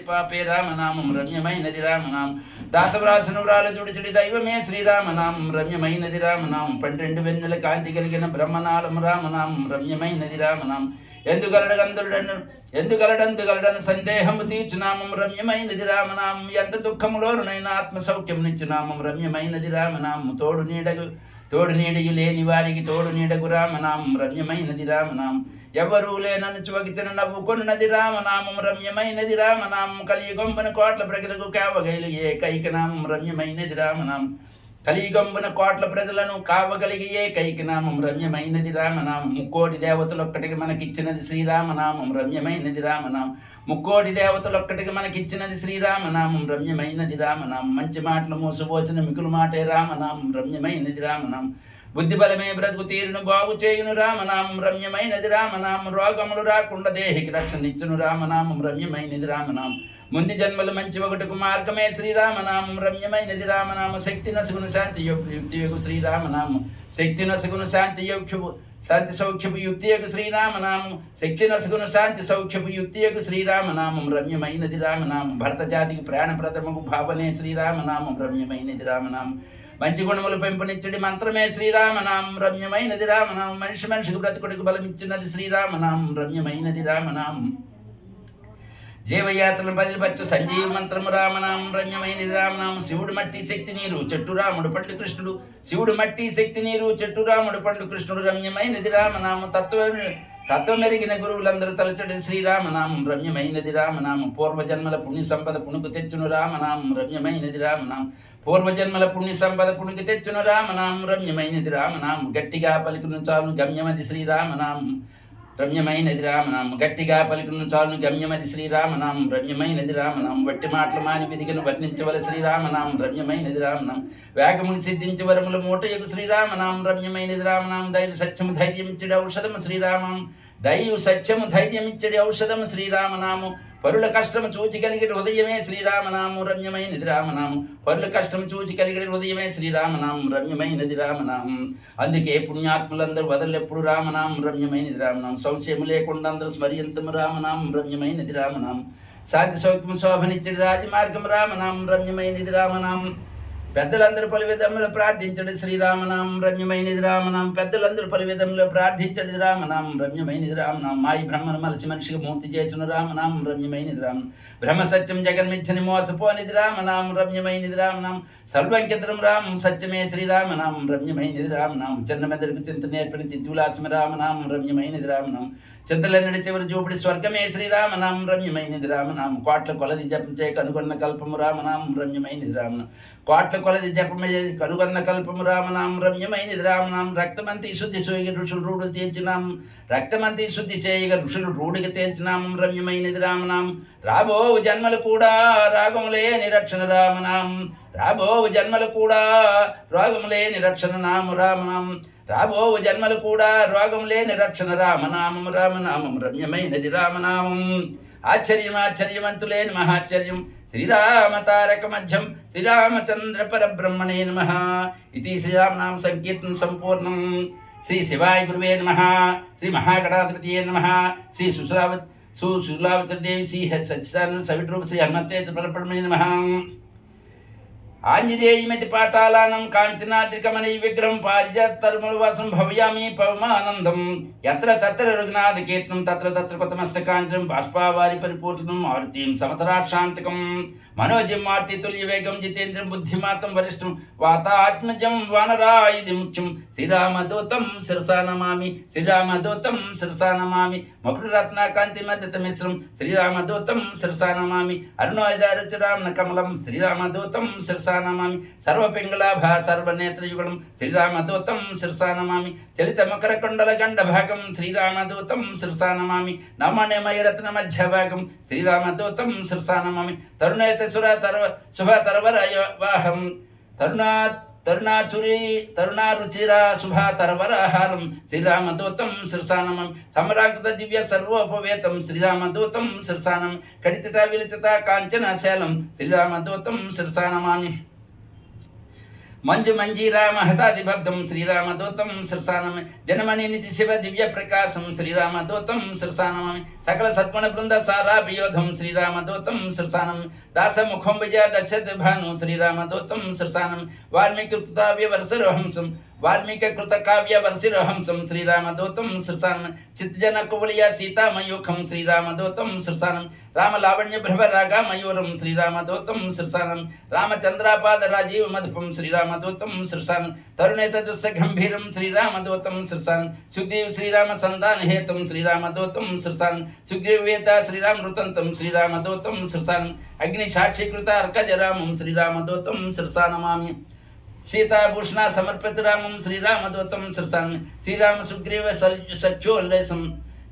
పాపే రామనామం రమ్యమైనది రామనామం దాతవ్రాసన వ్రాల చుడిచుడి దైవమే శ్రీరామనామం రమ్యమైనది రామనామం 12 వెన్నెల కాంతి కలిగిన బ్రహ్మనాళం రామనామం రమ్యమైనది రామనామం ఎందుగలడందుగలడను సందేహము తీర్చునామం రమ్యమైనది రామనామం ఎంత దుఃఖములోనైనా ఆత్మ సౌఖ్యం నిచ్చునామం రమ్యమైనది రామనామం తోడు నీడయు లేని వారికి తోడు నీడకు రామనామం రమ్యమైనది రామనామం ఎవరూ లేనను చువగితను నవ్వుకొన్నది రామనామం రమ్యమైనది రామనామం కలియుగంబున కోట్ల ప్రజలకు కావగైలు ఏకైకనామం రమ్యమైనది రామనామం కలియుగంబున కోట్ల ప్రజలను కావగలిగి ఏకైకనామం రమ్యమైనది రామనామం ముక్కోటి దేవతలొక్కటికి మనకిచ్చినది శ్రీరామనామం రమ్యమైనది రామనామం ముక్కోటి దేవతలొక్కటికి మనకిచ్చినది శ్రీరామనామం రమ్యమైనది రామనామం మంచి మాటలు మోసపోసిన మిగులు మాటే రామనామం రమ్యమైనది రామనామం బుద్ధి బలమే బ్రతుకు తీరును బాగు చేయును రామనామం రమ్యమైనది రామనామం రోగములు రాకుండా దేహికి రక్షణిచ్చును రామనామం రమ్యమైనది రామనామం ముందు జన్మలు మంచి ఒకటికు మార్గమే శ్రీరామనామం రమ్యమైనది రామనామ శక్తి నసుగును శాంతి యుక్తియగు శ్రీరామనామం శక్తి నసుగును శాంతి సౌఖ్యపు యుక్తియగు శ్రీరామనామం శక్తి నసుగును శాంతి సౌఖ్యపు యుక్తియగు శ్రీరామనామం రమ్యమైనది రామనామం భరత జాతికి ప్రాణప్రథమకు భావనే శ్రీరామనామం రమ్యమైనది రామనామం మంచి గుణములు పెంపునిచ్చడి మంత్రమే శ్రీరామనామం రమ్యమైనది రామనామం మనిషికి బ్రతుకుడికి బలమిచ్చినది శ్రీరామనామం రమ్యమైనది రామనామం జీవయాత్రలను బదిలిపచ్చు సంజీవ మంత్రము రామనామం రమ్యమైనది రామనామం శివుడు మట్టి శక్తి నీరు చెట్టు రాముడు పండు కృష్ణుడు శివుడు మట్టి శక్తి నీరు చెట్టు రాముడు పండు కృష్ణుడు రమ్యమైనది రామనామం తత్వమెరిగిన గురువులందరూ తలచడి శ్రీరామనామం రమ్యమైనది రామనామం పూర్వజన్మల పుణ్య సంపద పుణుకు తెచ్చును రామనామం రమ్యమైనది రామనామం పూర్వజన్మల పుణ్య సంపద పుణుకు తెచ్చును రామనామం రమ్యమైనది రామనామం గట్టిగా పలుకును చాలు గమ్యమది శ్రీరామనామం రమ్యమైనది రామనామం గట్టిగా పలుకును చాలును గమ్యమది శ్రీరామనామం రమ్యమైనది రామనామం వట్టి మాటలు మాని విధిగను వర్ణించవల శ్రీరామనామం రమ్యమైనది రామనామం వేగమును సిద్ధించి వరముల మూటయకు శ్రీరామనామం రమ్యమైనది రామనామం ధైర్య సత్యము ధైర్యమిచ్చడి ఔషధము శ్రీరామం దైవ సత్యము ధైర్యమిచ్చడి ఔషధము శ్రీరామనాము పరుల కష్టము చూచి కలిగిన హృదయమే శ్రీరామనామం రమ్యమైనది రామనామం పరుల కష్టము చూచి కలిగిన హృదయమే శ్రీరామనామం రమ్యమైనది రామనామం అందుకే పుణ్యాత్ములందరూ వదలెప్పుడు రామనామం రమ్యమైనది రామనామం సంశయము లేకుండా అందరూ స్మర్యంతము రామనామం రమ్యమైనది రామనామం శాంతి సౌఖ్యము శోభనిచ్చడి రాజమార్గం రామనామం రమ్యమైనది రామనామం పెద్దలందరూ పలు విధములు ప్రార్థించడు శ్రీరామనామం రమ్యమైనది రామనామం పెద్దలందరూ పలు విధములు ప్రార్థించడు రామనామం రమ్యమైనది రామనామం మాయి బ్రహ్మను మలసి మనిషికి మూర్తి చేసిన రామనామం రమ్యమైనది రామనామం బ్రహ్మ సత్యం జగన్మిచ్చని మోసపోనిది రామనామం రమ్యమైనది రామనామం సర్వంకితరం రామం సత్యమే శ్రీరామనామం రమ్యమైనది రామనామం చిన్న మెదడుకు చింత నేర్పిన చిత్తులాసమ రామనామం రమ్యమైనది రామనామం చింతలన్నడి చివరి చూపుడి స్వర్గమే శ్రీరామనామం రమ్యమైనది రామనామం కోట్ల కొలది జపం చేయ కనుగొన్న కల్పము రామనామం రమ్యమైనది రామనామం కోట్ల కొలది జపమే కనుగొన్న కల్పము రామనామం రమ్యమైనది రామనామం రక్తమంతి శుద్ధి సోయిగ ఋషులు రూఢులు తీర్చినాం రక్తమంతి శుద్ధి చేయగ ఋషులు రూఢిగా తీర్చినామం రమ్యమైనది రామనామం రాబో జన్మలు కూడా రాగములే నిరక్షణ రామనామం రాబో జన్మలు కూడా రోగములే నిరక్షణ నామ రామనామం రాబో జన్మలు కూడా రోగం లేని రక్షణ రామనామం రామనామం రమ్యమైనది రామనామం ఆశ్చర్యమంతులేని మహాశ్చర్యం శ్రీరామ తారక మధ్యం శ్రీరామచంద్ర పరబ్రహ్మణే నమః ఇది శ్రీరామనామ సంకీర్తనం సంపూర్ణం శ్రీ శివాయ గురువే నమః శ్రీ మహాగణాధిపతియే నమః శ్రీ సుశీలావతదేవి శ్రీ సత్యసానంద సవిట్రూప శ్రీ హనుమచేత పరబ్రహ్మణే నమః ఆంజనేయమితి పాఠాలానం కాంచనాద్రికమణి విగ్రహం పారిజాతరుమలవాసం భవ్యామి పవమానందం ఎత్ర తత్ర రఘునాథ కీర్తనం తత్ర తత్ర కొత్తమస్తకాంచనం బాష్పావారి పరిపూర్ణం ఆరుతీం సమతరాక్షాంతకం మనోజం మారుతి తుల్య వేగం జితేంద్రం బుద్ధిమాతం వరిష్టం వాతాత్మజం వానరాయుధి ముఖ్యం శ్రీరామదూతం శిరసా నమామి శ్రీరామదూతం శిరసా నమామి మకుటరత్నాకాంతి మధ్యత మిశ్రం శ్రీరామదూతం శిరసా నమామి అరుణోదరుచిరామ్న కమలం శ్రీరామదూతం శిరసా నమామి సర్వపింగళాభ సర్వనేత్రయుగళం శ్రీరామదూతం శిరసా నమామి చలిత మకర కొండల గండ భాగం శ్రీరామదూతం శిరసా నమామి నమణిమయ రత్న మధ్య భాగం శ్రీరామదూతం శిరసా నమామి తరుణేత శుభ తరవరయ వాహం తరుణారుచిరా శుభా తరవరహారం శ్రీరామదూతం శిరసానమం సమరాకృత దివ్య సర్వోపవేతం శ్రీరామదూతం శిరసానం కడిత విలిచిత కాంచనశాలం శ్రీరామదూతం శిరసానమామి మంజు మంజీరా మహతాదిబద్ధం శ్రీరామదూతం శిరసానమి జనమణి నితి శివ దివ్య ప్రకాశం శ్రీరామదూతం శిరసానమి సకల సద్గుణ బృంద సారాభియోధం శ్రీరామదూతం శిరసానమి దాసముఖం విజయ దశరథ భాను శ్రీరామదూతం శిరసానమి వాల్మీకి కృతావ్య వరసరోహంసం వాల్మీకి కృత కావ్య వర్షిరహంసం శ్రీరామదూతం శిరసానం చిత్తజన కువలియ సీతామయూఖం శ్రీరామదూతం శిరసానం రామ లావణ్య భ్రవ రాగా మయూరం శ్రీరామదూతం శిరసానం రామచంద్రాపాద రాజీవ మధుపం శ్రీరామదూతం శిరసానం తరుణేత దుస్స గంభీరం శ్రీరామదూతం శిరసానం సుగ్రీవ శ్రీరామ సంధాన హేతం శ్రీరామదూతం శిరసానం సుగ్రీవేత శ్రీరామ రుతంతం శ్రీరామదూతం శిరసానం అగ్ని సాక్షీకృత అర్కజరామం శ్రీరామదూతం శిరసానమామి సీతాభూషణ సమర్పిత రామం శ్రీరామదూతం శిరసానం శ్రీరామ సుగ్రీవ సఖ్యోల్లేసం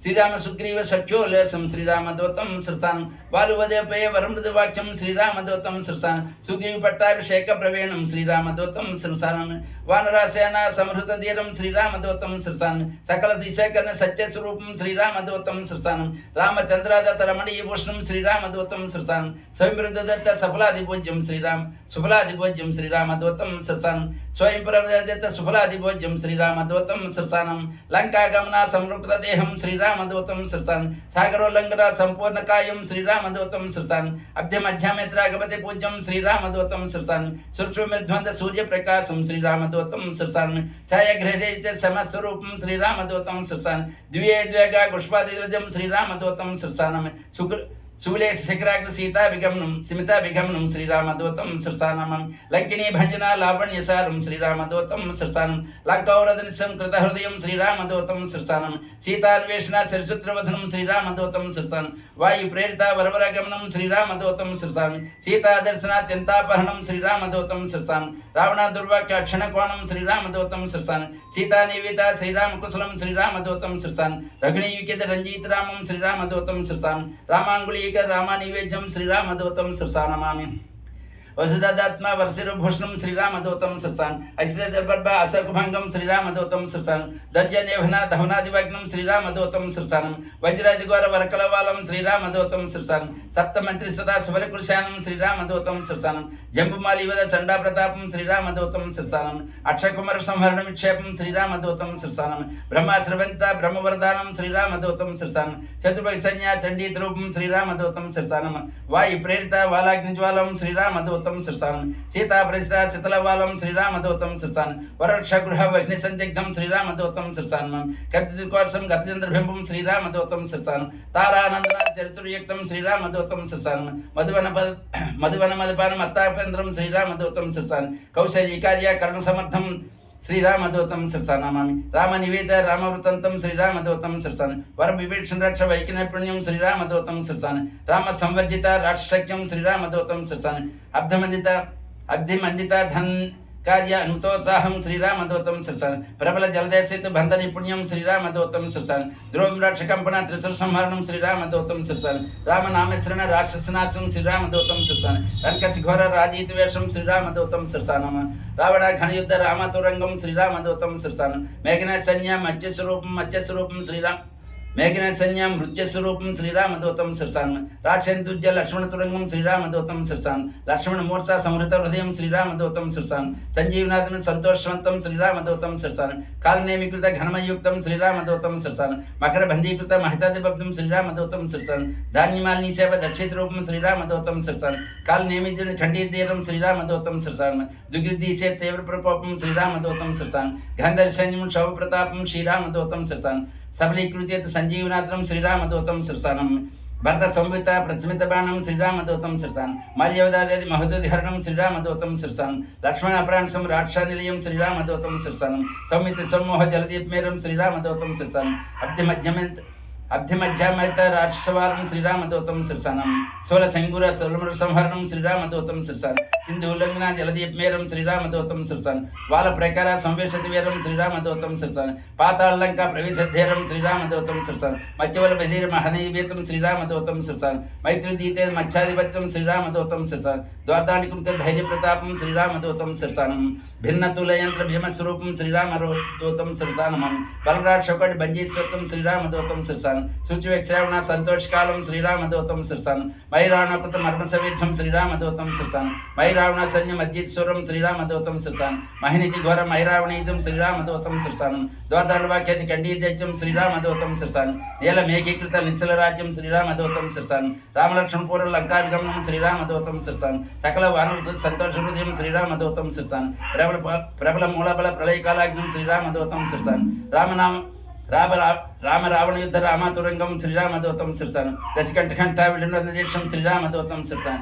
శ్రీరామ సుగ్రీవ సఖ్యోల్లేసం శ్రీరామదూతం శిరసానం వాలువదేపయ వరమృదు వాక్యం శ్రీరామదూతం శిరసానం సుగ్రీవ పట్టాభిషేక ప్రవీణం శ్రీరామదూతం శిరసానం వానరాసేన సంహృత ధీరం శ్రీరామదూతం శిరసానం సకల దిశాకరణ సత్యస్వరూపం శ్రీరామదూతం శిరసానం రామచంద్రాదత్త రమణీయభూషణం శ్రీరామదూతం శిరసానం స్వయంప్రదత్త సఫలాదిభోజ్యం సుఫలాదిభోజ్యం శ్రీరామదూతం శిరసానం స్వయం ప్రదత్త సుఫలాదిభోజ్యం శ్రీరామదూతం శిరసానం లంకాగమన సంవృక్త దేహం శ్రీరామదూతం శిరసానం సాగరోల్లంఘన సంపూర్ణ కాయం శ్రీరామదూతం శిరసానం అభ్యమధ్యామిత్రాగపతి పూజ్యం శ్రీరామదూతం శిరసానం సూక్ష్మధ్వంత సూర్యప్రకాశం శ్రీరామదూతం శిరసానం ఛాయాగ్రహే సమస్వరూపం శ్రీరామదూతం శిరసానం ద్వేగా పుష్పాదిలజం శ్రీరామదూతం శిరసానం శూలేశ శిఖరాగ్ర సీతాభిగమనం సిమితాభిగమనం శ్రీరామదూతం శిరసానమం లంకినీ భంజన లావణ్యసారం శ్రీరామదూతం శిరసానం లంకావరదనిశం కృతహృదయం శ్రీరామదూతం శిరసానం సీతాన్వేషణ శిరసూత్రవధనం శ్రీరామదూతం శిరసానం వాయు ప్రేరిత వరవరగమనం శ్రీరామదూతం శిరసానం సీతాదర్శన చింతాపహరణం శ్రీరామదూతం శిరసానం రావణ దుర్వాక్య క్షణకోణం శ్రీరామదూతం శిరసానం సీతానివేత శ్రీరామకుశలం శ్రీరామదూతం శిరసానం రఘునీయుకిత రంజిత రామం శ్రీరామదూతం శిరసానం రామాంగుళీ రామానివేద్యం శ్రీరామదూతం శిరసానమామి వసుదాత్మ వర్షిరభూషణం శ్రీరామదూతం శిరసాన్ ఐశ్వర్యపర్భ అశకుభంగం శ్రీరామదూతం శిరసానం దంజనేభన ధవనాదివగ్నం శ్రీరామదూతం శిరసానం వజ్రాదిఘోర వరకలవాలం శ్రీరామదూతం శిరసానం సప్తమంత్రి సుధా శుభలకృశానం శ్రీరామదూతం శిరసానం జంబుమాలివద చండా ప్రతాపం శ్రీరామదూతం శిరసానం అక్షకుమార సంహరణ విక్షేపం శ్రీరామదూతం శిరసానం బ్రహ్మాశ్రవంత బ్రహ్మవరదానం శ్రీరామదూతం శిరసానం చతుర్భగ సంజ్ఞా చండీతరూపం శ్రీరామదూతం శిరసానం వాయు ప్రేరిత వాలాగ్నిజ్వాలం శ్రీరామదూతం శిరసానం సీతా ప్రసిత శితలవాలం శ్రీరామదూతం శిరసానం వరక్ష గృహ వహ్ని సందిగ్ధం శ్రీరామదూతం శిరసానం కపికోర్షం గతచంద్రబింబం శ్రీరామదూతం శిరసానం తారానందన చరిత్రయుక్తం శ్రీరామదూతం శిరసానం మధువన మధుపాన మత్తాపేంద్రం శ్రీరామదూతం శిరసానం కౌశల్యకార్య కరణ సమర్థం శ్రీరామదూతం శిరసానమామి రామనివేద రామవృతంతం శ్రీరామదూతం శిరసానం వర విభీషణ రక్ష వైకినపుణ్యం శ్రీరామదూతం శిరసానం రామ సంవర్జిత రాక్షసఖ్యం శ్రీరామదూతం శిరసానం అబ్ధిమందిత ధన్ కార్య అనుతోత్సాహం శ్రీరామదూతం శిరసానం ప్రబల జలదేశిత బంధ నిపుణ్యం శ్రీరామదూతం శిరసానం ధ్రువం రక్షకంపణ త్రిశూల సంహరణం శ్రీరామదూతం శిరసానం రామనామేశ్వరణ రాక్షసనాశం శ్రీరామదూతం శిరసానం రంకశిఘోర రాజీత వేషం శ్రీరామదూతం శిరసానం రావణ ఘనయుద్ధ రామతురంగం శ్రీరామదూతం శిరసానం మేఘన సైన్య మత్స్యస్వరూపం శ్రీరామ్ మేఘన సైన్యం మృత్యస్వరూపం శ్రీరామదూతం శిరసానం రాక్షంతుజ్య లక్ష్మణతురంగం శ్రీరామదూతం శిరసానం లక్ష్మణ మూర్ఛ సంహృత హృదయం శ్రీరామదూతం శిరసానం సంజీవనాథన సంతోషవంతం శ్రీరామదూతం శిరసానం కాలనేమీకృత ఘనమయుక్తం శ్రీరామదూతం శిరసానం మకర బంధీకృత మహితాదిబద్ధం శ్రీరామదూతం శిరసానం ధాన్యమాలిని సేవ దక్షిత రూపం శ్రీరామదూతం శిరసానం కాలనేమితుని ఖండీతీరం శ్రీరామదూతం శిరసానం దుగ్గిదీసే తీవ్ర ప్రకోపం శ్రీరామదూతం శిరసానం గంధర్షణ్యం శవ ప్రతాపం శ్రీరామదూతం శిరసానం సబలీకృత్యత సంజీవనాథం శ్రీరామదూతం శిరసానం భరత సంవిత ప్రతిమిత బాణం శ్రీరామదూతం శిరసానం మాల్యవదాది మహోదోధిహరణం శ్రీరామదూతం శిరసానం లక్ష్మణ అపరాంశం రాక్ష నిలయం శ్రీరామదూతం శిరసానం సౌమిత సమ్మోహ జలదీప్మేరం శ్రీరామదూతం శిరసానం అబ్ధిమధ్యామహిత రాక్షసవారం శ్రీరామదూతం శిరసానం సోల సంగుర సోలమర సంహరణం శ్రీరామదూతం శిరసానం సింధు ఉల్లంఘన జలదీప్మేరం శ్రీరామదూతం శిరసానం వాల ప్రకార సంవేషతి వీరం శ్రీరామదూతం శిరసానం పాతాళంక ప్రవేశధేరం శ్రీరామదూతం శిరసానం మత్స్యవల బధీర మహనీవేతం శ్రీరామదూతం శిరసానం మైత్రుదీతే మత్స్యాధిపత్యం శ్రీరామదూతం శిరసానం ద్వార్ధానికృత ధైర్య ప్రతాపం శ్రీరామదూతం శిరసానం భిన్నతులయంత్ర భీమస్వరూపం శ్రీరామదూతం శిరసానం బలరాక్షకటి బంజీస్వత్వం శ్రీరామదూతం శిరసానం శిరసాన్ శుచివేక్షణ సంతోషకాలం శ్రీరామదూతం శిరసాన్ మైరావణకృత మర్మసవేక్షం శ్రీరామదూతం శిరసాన్ మైరావణ సైన్యం అజిత్సురం శ్రీరామదూతం శిరసాన్ మహినిధి ఘోర మైరావణీజం శ్రీరామదూతం శిరసాన్ ద్వారవాక్యాది ఖండీదైత్యం శ్రీరామదూతం శిరసాన్ నీల మేఘీకృత నిశ్చల రాజ్యం శ్రీరామదూతం శిరసాన్ రామలక్ష్మణ పూర్వ లంకావిగమనం శ్రీరామదూతం శిరసాన్ సకల వానర సంతోష హృదయం శ్రీరామదూతం శిరసాన్ ప్రబల మూలబల ప్రళయకాలాగ్నం శ్రీరామదూతం శిరసాన్ రామ రావణ యుద్ధ రామాతురంగం శ్రీరామదూతం శిరసాన్ దశకంఠ విడుదీక్షం శ్రీరామదూతం శిరసాన్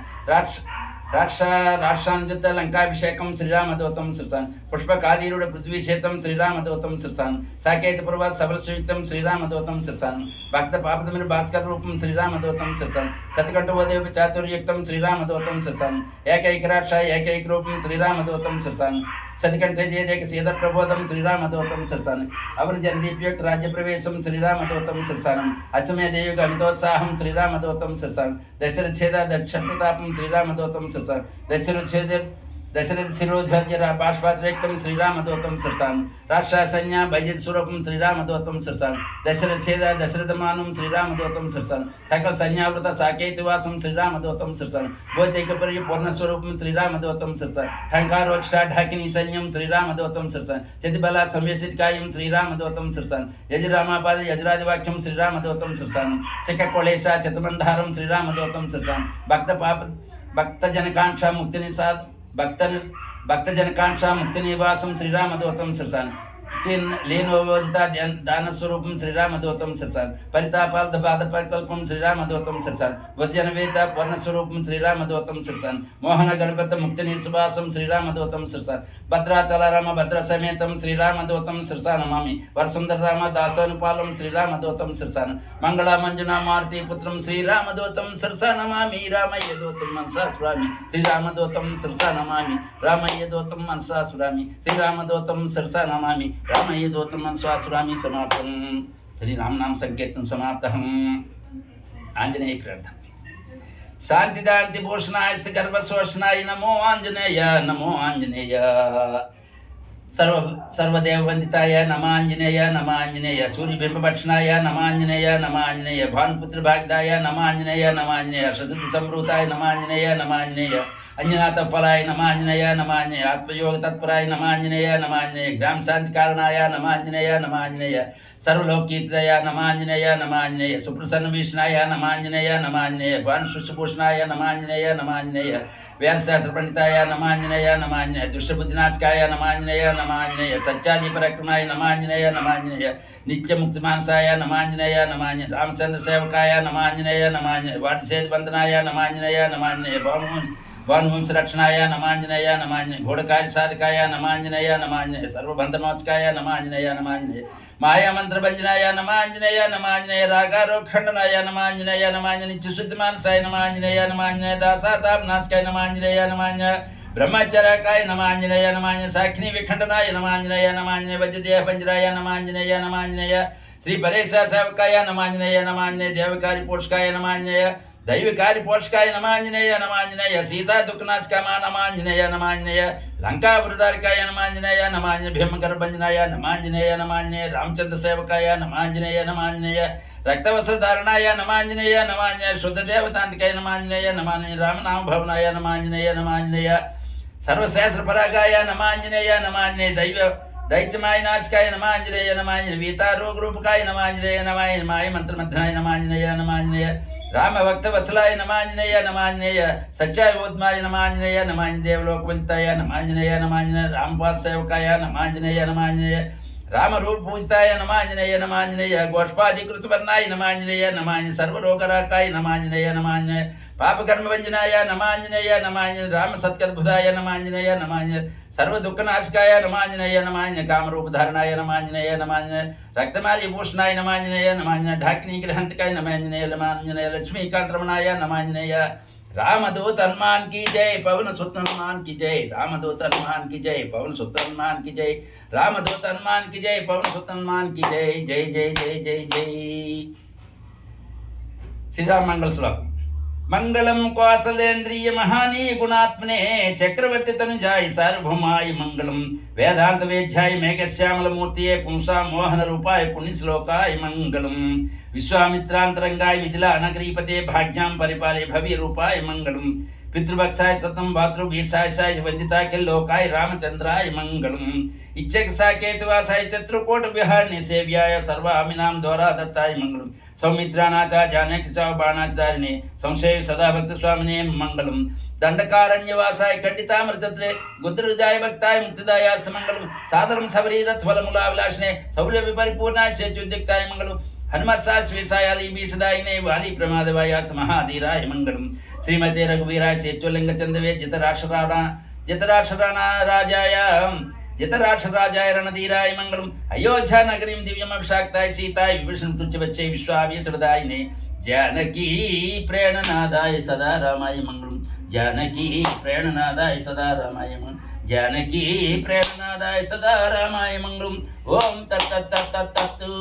రాష్ట్రాన్యుద్ధ లంకాభిషేకం శ్రీరామదూతం శిరసాన్ పుష్పకాదీరుడు పృథ్వీశేతం శ్రీరామదూతం శిరసాన్ సాకేతపూర్వ సబలసుయుక్తం శ్రీరామదూతం శిరసాన్ భక్త పాపదమిని భాస్కర రూపం శ్రీరామదూతం శిరసాన్ సతకంఠోదేవ చాతుర్యుక్తం శ్రీరామదూతం శిరసాన్ ఏకైకరాక్ష ఏకైక రూపం శ్రీరామదూతం శిరసాన్ సతికంఠేదేక సీత ప్రబోధం శ్రీరామదూతం శిరసాన్ అవన జనదీప్యుక్త రాజ్యప్రవేశం శ్రీరామదూతం శిరసానం అశ్వమేధయుగ అమితోత్సాహం శ్రీరామదూతం శిరసాన్ దశరథేద దక్షతాపం శ్రీరామదూతం శిరసాన్ దశరథ శిరోధ్వజర బాష్పాత్రేక్తం శ్రీరామదూతం శిరసాన్ రాష్ట్రసైన్య భజిత్ స్వరూపం శ్రీరామదూతం శిరసాన్ దశరథేద దశరథమానం శ్రీరామదూతం శిరసాన్ సకల సైన్యావృత సాకేతివాసం శ్రీరామదూతం శిరసాన్ భౌతికపర్య పూర్ణస్వరూపం శ్రీరామదూతం శిరసాన్ ఠంకారోక్ష ఢాకిని సైన్యం శ్రీరామదూతం శిరసాన్ చతిబల సంవ్యచిత్కాయం శ్రీరామదూతం శిరసాన్ యజరామాపాద యజరాదివాక్యం శ్రీరామదూతం శిరసాన్ శిఖకోళేశ శతమంధారం శ్రీరామదూతం శిరసాన్ భక్తజనకాంక్ష ముక్తిని భక్తజనకాంక్ష ముక్తి నివాసం శ్రీరామదూతం శిరసాన్ లేనోదిత దానస్వరూపం శ్రీరామదూతం శిరసాన్ పరితాపార్థ బాధ పరికల్పం శ్రీరామదూతం శిరసాన్ వజ్జనవేత పూర్ణస్వరూపం శ్రీరామదూతం శిరసాన్ మోహన గణపత ముక్తి నిశ్వాసం శ్రీరామదూతం శిరసాన్ భద్రాచలరామ భద్ర సమేతం శ్రీరామదూతం శిరసానమామి వరసుందరరామ దాసోనుపాలం శ్రీరామదూతం శిరసాన్ మంగళ మంజునా మారుతి పుత్రం శ్రీరామదూతం శిరసానమామి రామయ్య దూతం మనసా స్వామి శ్రీరామదూతం శిరసానమామి రామయ్య దూతం మనసా స్వామి శ్రీరామదూతం శిరసానమామి రామయ్య దూతం మనస్వాసురామి సమాప్తం. శ్రీరామనామ సంకీర్తనం సమాప్తం. ఆంజనేయ ప్రార్థన. శాంతిదాంతి భూషణాయ గర్భశోషణాయ నమో ఆంజనేయ నమో ఆంజనేయ. సర్వదేవ వందితాయ నమాంజనేయ నమాంజనేయ. సూర్యబింబభక్షణాయ నమాంజనేయ నమాంజనేయ. భానుపుత్ర భాగ్దాయ నమాంజనేయ నమాంజనేయ. శశుద్ధి సంభృతాయ నమాంజనేయ నమాంజనేయ. అంజనాథ ఫలాయ నమాంజనేయ నమాంజనేయ. ఆత్మయోగ తత్పరాయ నమాంజనేయ నమాంజనేయ. గ్రామ శాంతి కారణాయ నమాంజనేయ నమాంజనేయ. సర్వలోకీర్తయ నమాంజనేయ నమాంజనేయ. సుప్రసన్న భీషణాయ నమాంజనేయ నమాంజనేయ. భానుశుభూషణాయ నమాంజనేయ నమాంజనేయ. వేదశాస్త్ర పండితాయ నమాంజనేయ నమాంజనేయ. దుష్టబుద్ధినాశకాయ నమాంజనేయ నమాంజనేయ. సత్యాది పరక్రమాయ నమాంజనేయ నమాంజనేయ. నిత్యముక్తి మానసాయ నమాంజనేయ నమాంజనేయ. రామచంద్ర సేవకాయ నమాంజనేయ నమాంజనేయ. వాటిసేది బంధనాయ నమాంజనేయ నమాంజనేయ. భానువంశ రక్షణాయ నమాంజనేయ నమాంజనేయ. ఘోడకార్య సాధకాయ నమాంజనేయ నమాంజనేయ. సర్వబంధమోచకాయ నమాంజనేయ నమాంజనేయ. మాయామంత్రభంజనాయ నమాంజనేయ నమాంజనేయ. రాగారోఖండనాయ నమాంజనేయ నమాంజనేయ. నిత్యశుద్ధి మానసాయ నమాంజనేయ నమాంజనేయ. దాసాతాపనాశకాయ నమాంజనేయ నమాంజనేయ. బ్రహ్మచరకాయ నమాంజనేయ నమాంజనేయ. సాక్షిని విఖండనాయ నమాంజనేయ నమాంజనేయ. వజ్రదేహ పంజరాయ నమాంజనేయ నమాంజనేయ. శ్రీ పరేశ సేవకాయ నమాంజనేయ నమాంజనేయ. దేవకారి పోషకాయ నమాంజనేయ. దైవికారి పోషకాయ నమాంజనేయ నమాంజనేయ. సీతా దుఃఖనాశకమా నమాంజనేయ నమాంజనేయ. లంకా వృదారికాయ నమాంజనేయ నమాంజనేయ. భీమగర్భంజనాయ నమాంజనేయ నమాంజనేయ. రామచంద్ర సేవకాయ నమాంజనేయ నమాంజనేయ. రక్తవస్త్రధారణాయ నమాంజనేయ నమాంజనేయ. శుద్ధ దేవతాంతికాయ నమాంజనేయ నమాంజనేయ. రామనామ భవనాయ నమాంజనేయ నమాంజనేయ. సర్వశాస్త్ర పరాగాయ నమాంజనేయ నమాంజనేయ. దైత్యమాయ నాశకాయ నమాంజనేయ నమాంజనేయ. వీతారోగరూపకాయ నమాంజనేయ నమాంజనేయ. మాయ మంత్రమధ్నాయ నమాంజనేయ నమాంజనేయ. రామభక్త వత్సలాయ నమాంజనేయ నమాంజనేయ. సత్యాయోద్మాయ నమాంజనేయ నమాంజనేయ. దేవలోకవంతాయ నమాంజనేయ నమాంజనేయ. రామపాద సేవకాయ నమాంజనేయ నమాంజనేయ. రామరూప పూజితాయ నమాంజనేయ నమాంజనేయ. గోష్పాధికృతవర్ణాయ నమాంజనేయ నమాంజనేయ. సర్వరోగరాకాయ నమాంజనేయ నమాంజనేయ. పాపకర్మభంజనాయ నమాంజనేయ నమాంజనేయ. రామ సత్కద్భుతాయ నమాంజనేయ నమాంజనేయ. సర్వదుఃఖనాశకాయ నమాంజనేయ నమాంజనేయ. కామరూపధారణాయ నమాంజనేయ నమాంజనేయ. రక్తమాలి భూషణాయ నమాంజనేయ నమాంజనేయ. ఢాకినీ గ్రహంతికాయ నమాంజనేయ నమాంజనేయ. లక్ష్మీకాంతరమణాయ నమాంజనేయ. रामदूत हनुमान की जय, पवन सुत हनुमान की जय। रामदूत हनुमान की जय, पवन सुत हनुमान की जय। रामदूत हनुमान की जय, पवन सुत हनुमान की जय। जय जय जय जय जय। श्रीराम मंगल श्लोकम। మంగళం కోసలేంద్రియ మహానీయ గుణాత్మనే చక్రవర్తి తనుజాయ సార్వభౌమాయ మంగళం వేదాంత వేద్యాయ మేఘశ్యామలమూర్తియే పుంసాం మోహన రూపాయ పుణ్యశ్లోకాయ మంగళం విశ్వామిత్రాంతరంగాయ మిథిలా నగరీపతే భాగ్యాం పరిపాలే భవ్య రూపాయ మంగళం పితృభక్షాయ సతం భాతృభీషాయ వందితాఖిల్లోకాయ రామచంద్రాయ మంగళం ఇచ్చక సాకేతువాసాయ చతుర్కోట విహారిణి సేవ్యాయ సర్వామినాం ద్వారా దత్తాయ మంగళం సౌమిత్రానాచ జానకి చ బాణాచారిణి సంశయ సదా భక్త స్వామినే మంగళం దండకారణ్యవాసాయ ఖండితామృతత్రే గుద్రుజాయ భక్తాయ ముక్తిదాయాస్త మంగళం సాదరం సబరీదత్ఫలములావిలాషినే సౌల్య విపరిపూర్ణాయ సేత్యుద్యుక్తాయ మంగళం హనుమత్సాశ్వేశాయాలి భీషదాయినే వాలి ప్రమాదవాయాస మహాధీరాయ మంగళం శ్రీమతే రఘువీరాయ సేత్వలింగ చందవే జితరాక్షరాజాయ రణధీరాయ మంగళం అయోధ్యా నగరీం దివ్యమభిషాక్తాయ సీతాయ విభీషణ కృత్యవచ్చే విశ్వాభీష్టదాయినే జానకీ ప్రేణనాదాయ సదా రామాయ మంగళం జానకీ ప్రేణనాదాయ సదా రామాయ మంగళం జానకీ ప్రేణనాదాయ సదా రామాయ మంగళం ఓం తత్తత్తత్తత్తు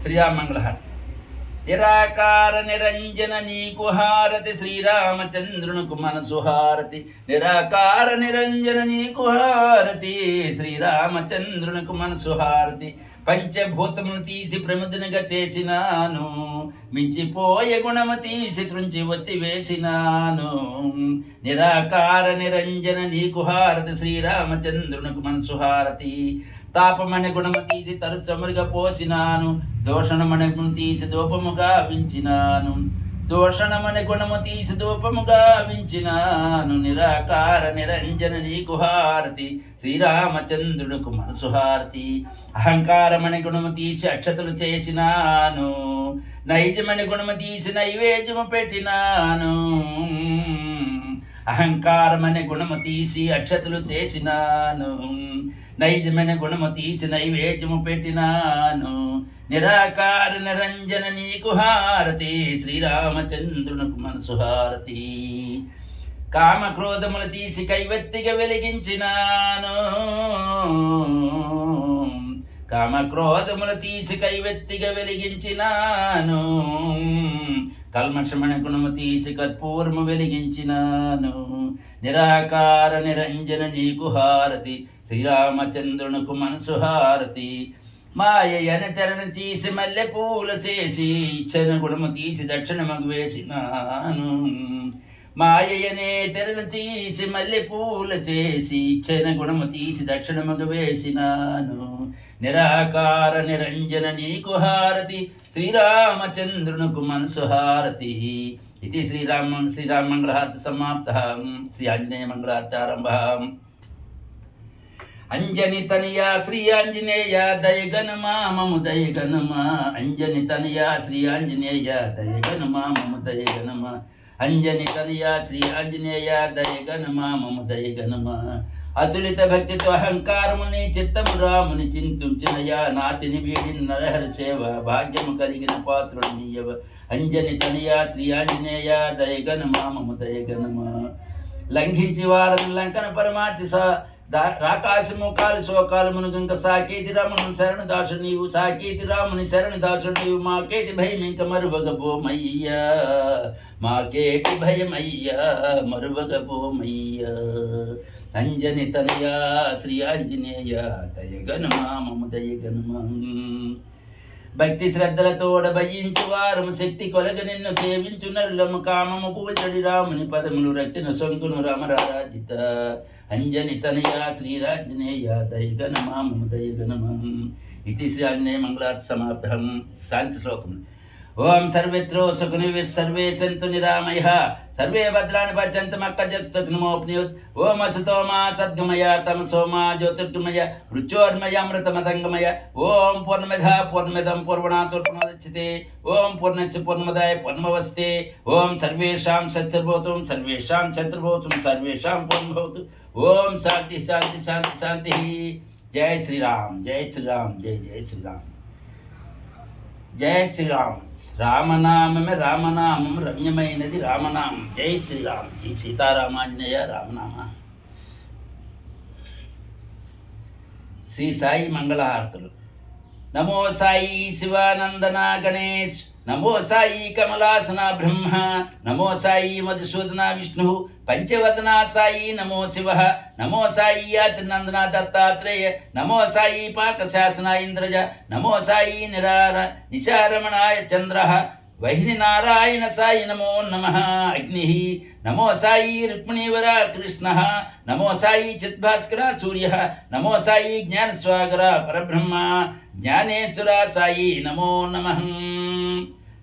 శ్రీరామ మంగళహారతి నిరాకార నిరంజన నీకు హారతి శ్రీరామచంద్రునికి మనసు హారతి నిరాకార నిరంజన నీకు హారతి శ్రీరామచంద్రునికి మనసు హారతి పంచభూతములు తీసి ప్రముదినిగా చేసినాను మించిపోయే గుణము తీసి త్రుంచి ఒత్తి వేసినాను నిరాకార నిరంజన నీకు హారతి శ్రీరామచంద్రునికి మనసు హారతి తాపమనే గుణము తీసి తరుచమురుగా పోసినాను దోషణమనే గుణము తీసి దూపముగా వించినాను దోషణమనే గుణము తీసి దూపముగా వించినాను నిరాకార నిరంజన నీకు హారతి శ్రీరామచంద్రుడుకు మనసు హారతి అహంకారమనే గుణము తీసి అక్షతలు చేసినాను నైజమనే గుణము తీసి నైవేద్యము పెట్టినాను అహంకారమనే గుణము తీసి అక్షతలు చేసినాను నైజమైన గుణము తీసి నైవేద్యము పెట్టినాను నిరాకార నిరంజన నీకు హారతి శ్రీరామచంద్రునికి మనసు హారతి కామక్రోధములు తీసి కైవెత్తిగా వెలిగించినాను కామక్రోధములు తీసి కైవెత్తిగా వెలిగించినాను కల్మషమణ గుణము తీసి కర్పూరము వెలిగించినాను నిరాకార నిరంజన నీకు హారతి శ్రీరామచంద్రునికి మనసు హారతి మాయన తెరను తీసి మల్లె పూలు చేసి ఇచ్చన గుణము తీసి దక్షిణమగు వేసినాను మాయనే తెరను తీసి మల్లె పూలు చేసి ఇచ్చన గుణము తీసి దక్షిణమగు వేసినాను నిరాకార నిరంజన నీకు హారతి శ్రీరామచంద్రునికి మనసు హారతి ఇది శ్రీరామ మంగళహారతి సమాప్త శ్రీ ఆంజనేయ మంగళహారతి ఆరంభ అంజని తనయా శ్రీ ఆంజనేయ దయగనమా మము దయగనమా అంజని తనయా శ్రీ ఆంజనేయ దయగనమా మము దయగనమా అంజని తనయా శ్రీ ఆంజనేయ దయగనమా మము దయగనమా అతులిత భక్తితో అహంకారముని చిత్తము రాముని చింతుంచినయా నాతిని వీడిన నరహరి సేవ భాగ్యము కలిగిన పాత్రుడు నీయవ అంజని తనయా శ్రీ ఆంజనేయ దయగనమా మము దయగనమా లంఘించి వారని లంకన పరమాచి రాకాశము కాలు శోకాలు మునుగంక సాకేతి రాముని శరణు దాసు నీవు సాకేతి రాముని శరణు దాసు నీవు మాకేటి భయం ఇంక మరువగబోమయ్యా మాకేటి భయమయ్యా మరువగబోమయ్యా అంజని తనయా శ్రీ ఆంజనేయ దయగనుమా మము దయగనుమా భక్తి శ్రద్ధలతోడ భజించు వారము శక్తి కొలగ నిన్ను సేవించు నరులము కామము కూల్చడి రాముని పదములు రక్తిన సొంకును రామరాజిత అంజని తనయా శ్రీరాంజనేయ దయగనమా మమ దయగనమా ఇది శ్రీ ఆంజనేయ మంగళార్తి సమాప్తం శాంతి శ్లోకం ఓం సర్వేత్రో సుఖనివి సర్వే సంతు నిరామయ సర్వే భద్రాన్ని పశ్యంతు మక్కజత్తుమోప్నియుత్ ఓం అసతో మా సద్గమయ తమసో మా జ్యోతిర్గమయ మృత్యోర్మయ అమృతమదంగమయ ఓం పూర్ణమిధ పూర్ణమిదం పూర్వణాతుర్పునోదచ్యతే ఓం పూర్ణస్య పూర్ణమదాయ పూర్ణమవస్తే ఓం సర్వేషాం శత్రుభూతం సర్వేషాం చతుర్భూతం సర్వేషాం పూర్ణభవతు ఓం శాంతి శాంతి శాంతి శాంతి జై శ్రీరామ్ జై శ్రీరామ్ జై జై శ్రీరామ్ జై శ్రీరామ్ రామనామమే రామనామం రమ్యమైనది రామనామం జై శ్రీరామ్ జై సీతారామాంజనేయ రామనామ శ్రీ సాయి మంగళహారతులు నమో సాయి శివానందన గణేష్ నమో సాయి కమలాసన బ్రహ్మ, నమో సాయి మధుసూదన విష్ణు, పంచవదన సాయి నమో శివ, నమో సాయి యాత్రినందన దత్తాత్రేయ, నమో సాయి పాకశాసన ఇంద్రజ, నమో సాయి నిశారమణాయ చంద్ర, వహిని నారాయణ సాయి నమో నమ. అగ్ని నమో సాయి రుక్మిణీవర కృష్ణ, నమో సాయి చిద్భాస్కర సూర్య, నమో సాయి జ్ఞానస్వాగర పరబ్రహ్మ జ్ఞానేశ్వర సాయి నమో నమ.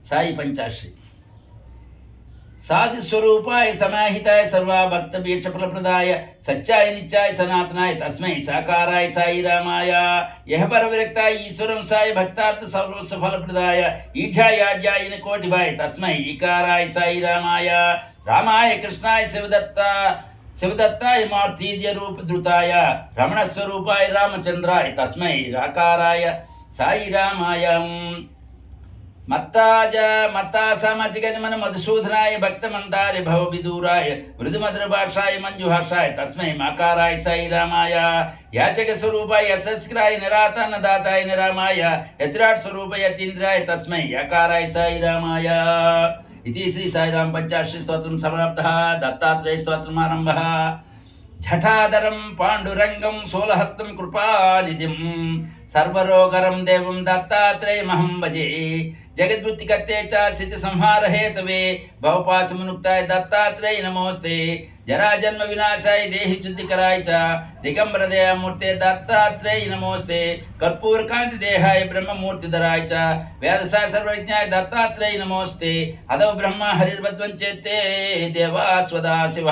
సాయి పంచాశ్రీ. సాధుస్వరూపాయ సమాహితాయ సర్వభక్త భీక్షఫలప్రదాయ సత్యాయ నిత్యాయ సనాతనాయ తస్మై సాకారాయ సాయి రామాయ. యహపర విరక్తాయ ఈశ్వరం సాయి భక్తార్థ సర్వస్వ ఫలప్రదాయ ఈఢ్యాయాడ్యాయన కోటిభాయ తస్మై ఈకారాయ సాయి రామాయ. రామాయ కృష్ణాయ శివదత్తాయ మార్తీద్య రూపధృతాయ రమణస్వరూపాయ రామచంద్రాయ తస్మై రాకారాయ సాయి రామాయ. మత్తా సామాజిక మన మధుసూదనాయ భక్త మందార భవ విదూరాయ మృదుమధుర భాషాయ మంజుభాషాయ తస్మై మాకారాయ సాయి రామాయ. యాచక స్వరూపాయ యశస్కరాయ నిరాతన దాతాయ నిరామాయ యతిరాట్ స్వరూపాయ యతీంద్రాయ తస్మై యకారాయ సాయి రామాయ. ఇది శ్రీ సాయిరాం పంచాశ్రీ స్తోత్రం సమాప్తః. దత్తాత్రేయ స్తోత్రమారంభః. ఝటాధరం పాండురంగం శూలహస్తం కృపానిధిం సర్వరోగరం దేవం దత్తాత్రేయమహం భజే. జగద్వృత్తికర్తే చ సిద్ధి సంహార హేతవే భవపాశమునుక్తాయ దత్తాత్రేయ నమోస్తే. జరాజన్మ వినాశాయ దేహి శుద్ధికరాయ చ దిగంబర దేహమూర్తే దత్తాత్రేయ నమోస్తే. కర్పూరకాంతి దేహాయ బ్రహ్మమూర్తిధరాయ చ వేదసాయ సర్వజ్ఞాయ దత్తాత్రేయ నమోస్తే. అదవ బ్రహ్మ హరిర్వద్వంచేత్తే దేవా స్వదా శివ.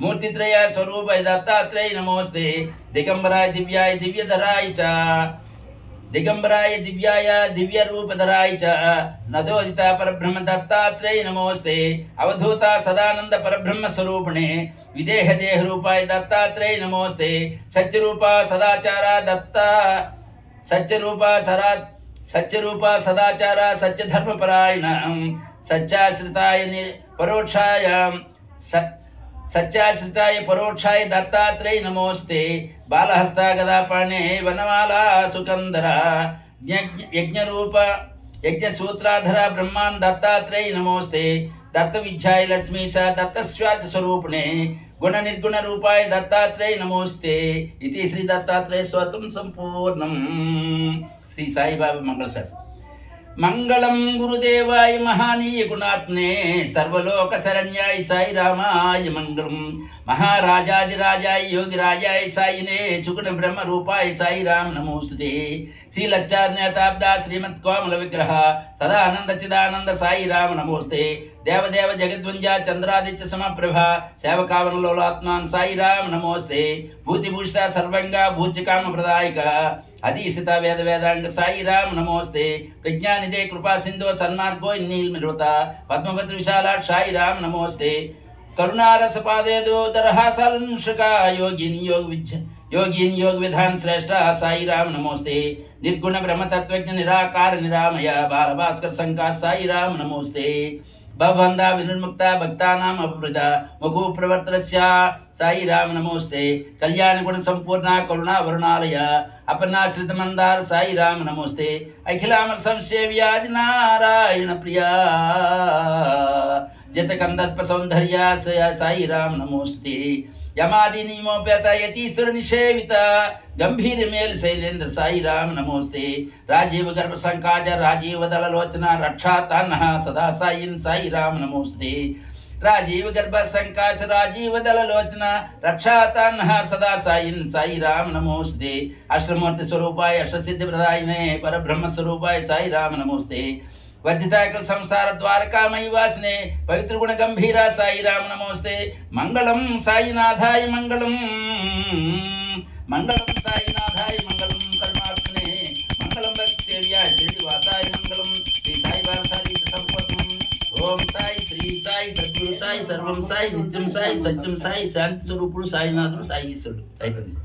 మూర్తిత్రయ స్వరూపాయ దత్తాత్రేయ నమోస్తే. దిగంబరాయ దివ్యాయ దివ్యధరాయ చ దిగంబరాయ దివ్యాయ దివ్యరూపధరాయ చ నదోదిత పరబ్రహ్మ దత్తాత్రేయ నమోస్తే. అవధూత సదానంద పరబ్రహ్మ స్వరూపిణే విదేహ దేహ రూపాయ దత్తాత్రేయ నమోస్తే. సత్యరూప సదాచార సత్యరూప సదాచార సత్యధర్మపరాయణ సత్యాశ్రితాయ పరోక్షాయ దత్తాత్రేయ నమోస్తే. బాలహస్తా గదాపాణే వనమాలా సుకందర యజ్ఞసూత్రాధర బ్రహ్మాన్ దత్తాత్రేయ నమోస్తే. దత్త విద్యాయ లక్ష్మీశ దత్తశ్వాస స్వరూపిణే గుణ నిర్గుణ రూపాయ దత్తాత్రేయ నమోస్తే. ఇది శ్రీ దత్తాత్రేయ స్తోత్రం సంపూర్ణం. శ్రీ సాయిబాబా మంగళశాస్త్రం. మంగళం గురుదేవాయ మహానీయ గుణాత్మనే సర్వలోక శరణ్యాయ సాయి రామాయ మంగళం. మహారాజాదిరాజాయ యోగిరాజాయ సాయినే సుగుణ బ్రహ్మ రూపాయ సాయి రామ్ నమోస్తుతే. శ్రీలచ్చార్ణ్యతాబ్ద శ్రీమత్ కోమల విగ్రహ సదానంద చిదానంద సాయి రామ్ నమోస్తే. దేవదేవ జగద్వంజ చంద్రాదిత్య సమప్రభ సేవకావనలోలాత్మాన్ సాయి రామ్ నమోస్తే. భూతిభూషిత సర్వంగా భూచికామ ప్రదాయక అధీశిత వేద వేదాంగ సాయి రామ్ నమోస్తే. ప్రజ్ఞానిదే కృపా సింధు సన్మార్గో నీల్మిరుత పద్మభద్ర విశాలాట్ సాయి రామ్ నమోస్తే. కరుణారస పాదేదో దరహాసంశక యోగిన్ యోగ విధాన్ శ్రేష్ఠ సాయి రామ్ నమోస్తే. నిర్గుణ బ్రహ్మతత్వజ్ఞ నిరాకార నిరామయ బాలభాస్కర్ సంకార్ సాయి రామ్ నమోస్తే. భవబంధ వినుర్ముక్త భక్తానాం అపృత ముఖు ప్రవర్తనస్య సాయి రామ్ నమోస్తే. కళ్యాణ గుణ సంపూర్ణ కరుణా వరుణాలయ అపర్ణాశ్రిత మందార సాయి రామ్ నమోస్తే. అఖిలామర సంసేవ్యాది నారాయణ ప్రియా జత కందర్ప సౌందర్య సాయి రామ్ నమోస్తే. యమాది నియమోపేత యతీశ్వర నిషేవిత గంభీర మేలు శైలేంద్ర సాయి రామ్ నమోస్తే. రాజీవ గర్భ సంకాజ రాజీవ దళలోచన రక్షా తాన్నః సదా సాయిన్ సాయి రామ్ నమోస్తే. రాజీవ గర్భ సంకాశ రాజీవ దళలోచన రక్షా తాన్నః సదా సాయిన్ సాయి రామ్ నమోస్తే. అష్టమూర్తి స్వరూపాయ అష్టసిద్ధి ప్రదాయినే పరబ్రహ్మ స్వరూపాయ సాయి రామ్ నమోస్తే. వర్ధితాకల సంసార ద్వారకామయి వాసినే పవిత్ర గుణ గంభీర సాయి రామ్ నమోస్తే. మంగళం సాయినాథాయ మంగళం మంగళం సాయినాథాయ మంగళం కరుణాత్మనే మంగళం భక్తేవ్యాయ శ్రీనివాసాయ మంగళం. శ్రీ సాయి బాలసారి సంపూర్ణం. ఓం సాయి శ్రీ సాయి సద్గురు సాయి సర్వం సాయి నిత్యం సాయి సత్యం సాయి శాంతి స్వరూపుడు సాయినాథుడు సాయి ఈశ్వరుడు. అయిపోయింది.